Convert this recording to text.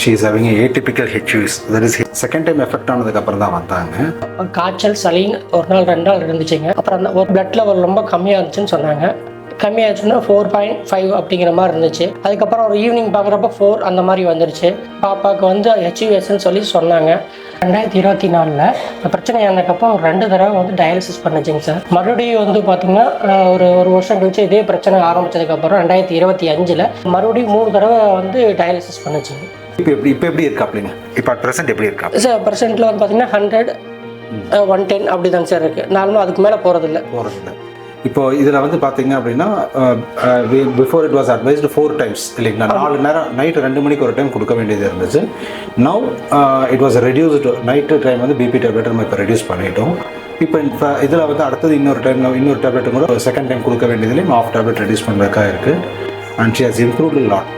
She is having atypical HUS. That is second time effect ஆனதுக்கப்புறம் தான் வந்தாங்க. காய்ச்சல் சளின்னு ஒரு நாள் 2 நாள் இருந்துச்சுங்க. அப்புறம் அந்த ஒரு பிளட் லெவல் ரொம்ப கம்மியாக இருந்துச்சுன்னு சொன்னாங்க. கம்மியாச்சுன்னா 4.5 அப்படிங்கிற மாதிரி இருந்துச்சு. அதுக்கப்புறம் ஒரு ஈவினிங் பார்க்குறப்ப 4 அந்த மாதிரி வந்துருச்சு. பாப்பாவுக்கு வந்து ஹெச்யூஎஸ்ன்னு சொல்லி சொன்னாங்க. 2024 இந்த பிரச்சனை ஆனதுக்கப்புறம் 2 தடவை வந்து டயாலிசிஸ் பண்ணுச்சுங்க சார். மறுபடியும் வந்து பார்த்திங்கன்னா ஒரு வருஷம் கழிச்சு இதே பிரச்சனை ஆரம்பித்ததுக்கப்புறம் 2025 மறுபடியும் 3 தடவை வந்து டயாலிசிஸ் பண்ணுச்சுங்க. இப்போ எப்படி இருக்கா அப்படிங்க? இப்போ ப்ரெசென்ட் எப்படி இருக்கா சார்? ப்ரெசென்ட்டில் வந்து பார்த்திங்கன்னா 100, 110 அப்படி தாங்க சார் இருக்குது. நார்மலாக அதுக்கு மேலே போகிறதில்ல. இப்போ இதில் வந்து பார்த்தீங்க அப்படின்னா before it was advised 4 times இல்லைங்களா? 4 நேரம் நைட்டு 2 மணிக்கு ஒரு டைம் கொடுக்க வேண்டியது இருந்துச்சு. Now it was reduced. Night time வந்து பிபி டேப்லெட் நம்ம இப்போ ரெடியூஸ் பண்ணிட்டோம். இப்போ இதில் வந்து அடுத்தது இன்னொரு டேப்லெட்டும் கூட செகண்ட் டைம் கொடுக்க வேண்டியதுலேயும் ஆஃப் டேப்லெட் ரெடியூஸ் பண்ணுறதுக்காக இருக்குது. And she has improved lot.